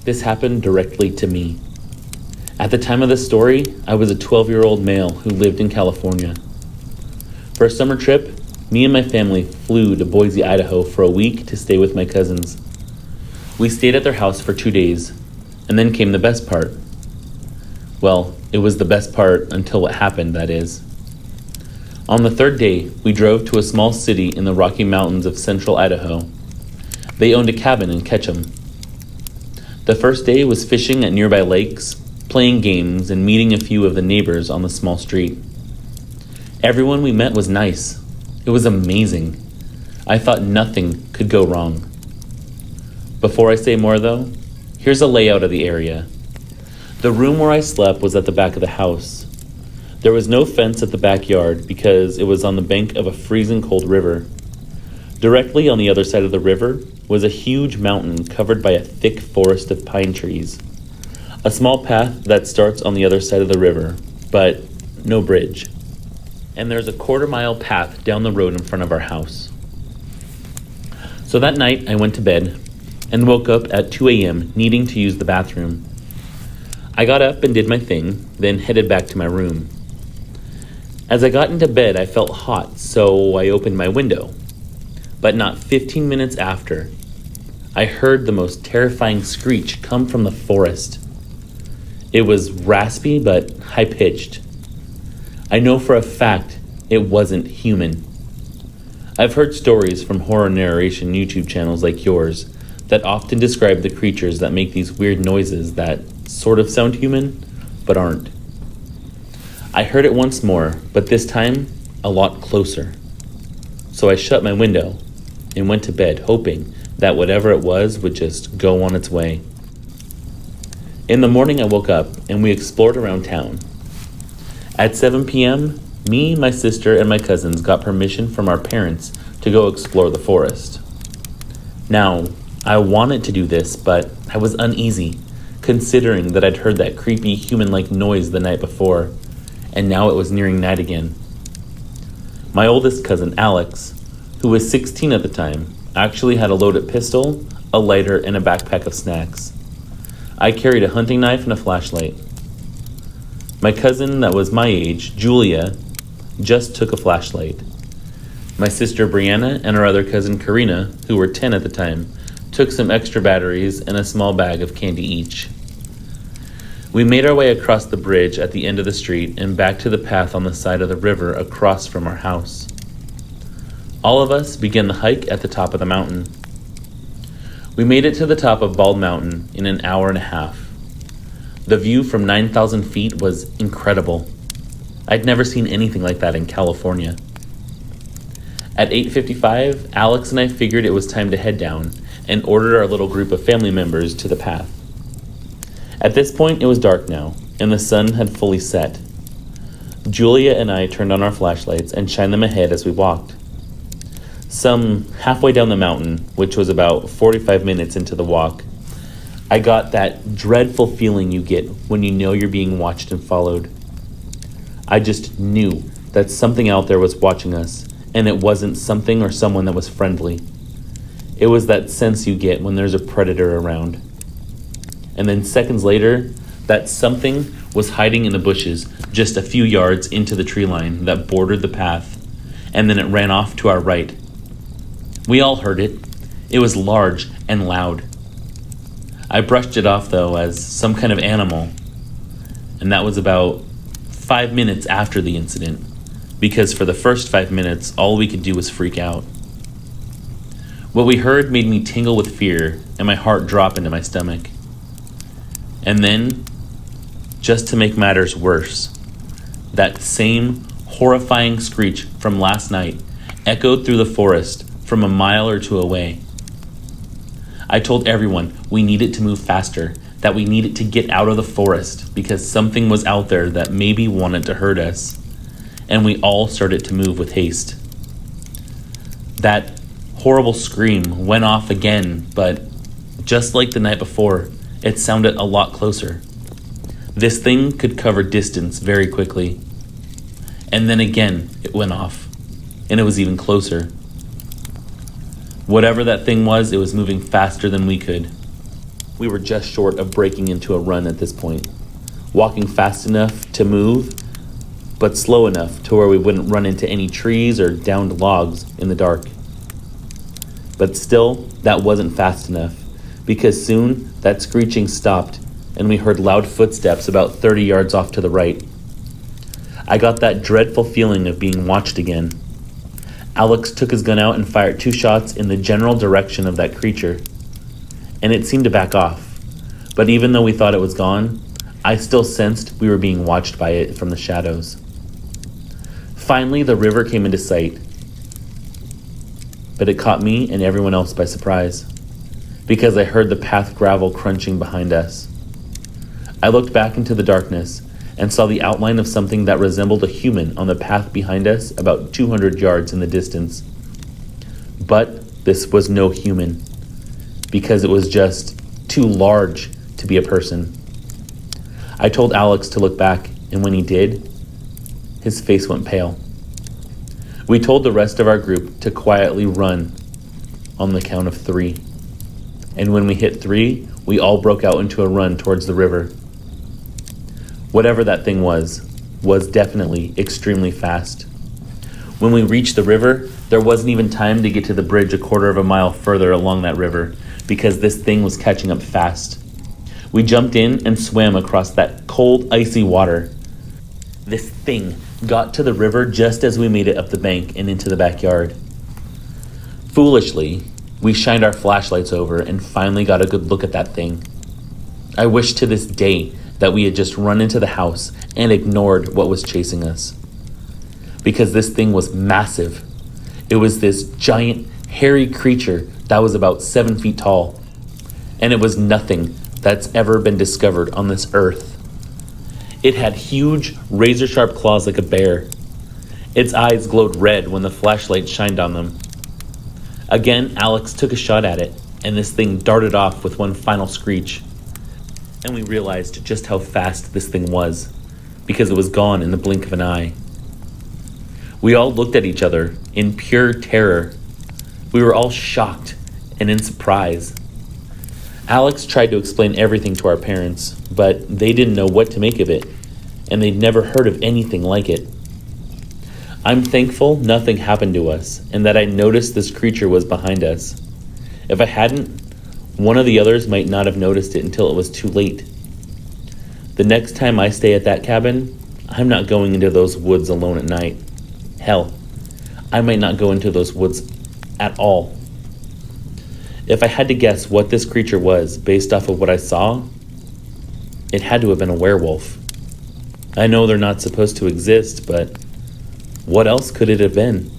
This happened directly to me. At the time of the story, I was a 12-year-old male who lived in California. For a summer trip, me and my family flew to Boise, Idaho for a week to stay with my cousins. We stayed at their house for 2 days, and then came the best part. Well, it was the best part until what happened, that is. On the third day, we drove to a small city in the Rocky Mountains of central Idaho. They owned a cabin in Ketchum. The first day was fishing at nearby lakes, playing games, and meeting a few of the neighbors on the small street. Everyone we met was nice. It was amazing. I thought nothing could go wrong. Before I say more though, here's a layout of the area. The room where I slept was at the back of the house. There was no fence at the backyard because it was on the bank of a freezing cold river. Directly on the other side of the river was a huge mountain covered by a thick forest of pine trees. A small path that starts on the other side of the river, but no bridge. And there's a 1/4-mile path down the road in front of our house. So that night I went to bed and woke up at 2 a.m. needing to use the bathroom. I got up and did my thing, then headed back to my room. As I got into bed, I felt hot, so I opened my window. But not 15 minutes after, I heard the most terrifying screech come from the forest. It was raspy but high-pitched. I know for a fact it wasn't human. I've heard stories from horror narration YouTube channels like yours that often describe the creatures that make these weird noises that sort of sound human, but aren't. I heard it once more, but this time a lot closer. So I shut my window and went to bed, hoping that whatever it was would just go on its way. In the morning I woke up and we explored around town. At 7 p.m., me, my sister, and my cousins got permission from our parents to go explore the forest. Now, I wanted to do this, but I was uneasy, considering that I'd heard that creepy human-like noise the night before, and now it was nearing night again. My oldest cousin, Alex, who was 16 at the time, actually had a loaded pistol, a lighter, and a backpack of snacks. I carried a hunting knife and a flashlight. My cousin that was my age, Julia, just took a flashlight. My sister Brianna and our other cousin Karina, who were 10 at the time, took some extra batteries and a small bag of candy each. We made our way across the bridge at the end of the street and back to the path on the side of the river across from our house. All of us began the hike at the top of the mountain. We made it to the top of Bald Mountain in an hour and a half. The view from 9,000 feet was incredible. I'd never seen anything like that in California. At 8:55, Alex and I figured it was time to head down and ordered our little group of family members to the path. At this point, it was dark now, and the sun had fully set. Julia and I turned on our flashlights and shined them ahead as we walked. Some halfway down the mountain, which was about 45 minutes into the walk, I got that dreadful feeling you get when you know you're being watched and followed. I just knew that something out there was watching us, and it wasn't something or someone that was friendly. It was that sense you get when there's a predator around. And then seconds later, that something was hiding in the bushes just a few yards into the tree line that bordered the path, and then it ran off to our right. We all heard it. It was large and loud. I brushed it off, though, as some kind of animal, and that was about 5 minutes after the incident, because for the first 5 minutes, all we could do was freak out. What we heard made me tingle with fear, and my heart drop into my stomach. And then, just to make matters worse, that same horrifying screech from last night echoed through the forest from a mile or two away. I told everyone we needed to move faster, that we needed to get out of the forest because something was out there that maybe wanted to hurt us, and we all started to move with haste. That horrible scream went off again, but just like the night before, it sounded a lot closer. This thing could cover distance very quickly. And then again, it went off, and it was even closer. Whatever that thing was, it was moving faster than we could. We were just short of breaking into a run at this point, walking fast enough to move, but slow enough to where we wouldn't run into any trees or downed logs in the dark. But still, that wasn't fast enough, because soon that screeching stopped and we heard loud footsteps about 30 yards off to the right. I got that dreadful feeling of being watched again. Alex took his gun out and fired 2 shots in the general direction of that creature, and it seemed to back off. But even though we thought it was gone, I still sensed we were being watched by it from the shadows. Finally, the river came into sight, but it caught me and everyone else by surprise, because I heard the path gravel crunching behind us. I looked back into the darkness and saw the outline of something that resembled a human on the path behind us about 200 yards in the distance. But this was no human, because it was just too large to be a person. I told Alex to look back, and when he did, his face went pale. We told the rest of our group to quietly run on the count of 3. And when we hit 3, we all broke out into a run towards the river. Whatever that thing was definitely extremely fast. When we reached the river, there wasn't even time to get to the bridge a quarter of a mile further along that river, because this thing was catching up fast. We jumped in and swam across that cold, icy water. This thing got to the river just as we made it up the bank and into the backyard. Foolishly, we shined our flashlights over and finally got a good look at that thing. I wish to this day that we had just run into the house and ignored what was chasing us, because this thing was massive. It was this giant, hairy creature that was about 7 feet tall, and it was nothing that's ever been discovered on this earth. It had huge, razor-sharp claws like a bear. Its eyes glowed red when the flashlight shined on them. Again, Alex took a shot at it, and this thing darted off with one final screech. And we realized just how fast this thing was, because it was gone in the blink of an eye. We all looked at each other in pure terror. We were all shocked and in surprise. Alex tried to explain everything to our parents, but they didn't know what to make of it, and they'd never heard of anything like it. I'm thankful nothing happened to us, and that I noticed this creature was behind us. If I hadn't, one of the others might not have noticed it until it was too late. The next time I stay at that cabin, I'm not going into those woods alone at night. Hell, I might not go into those woods at all. If I had to guess what this creature was based off of what I saw, it had to have been a werewolf. I know they're not supposed to exist, but what else could it have been?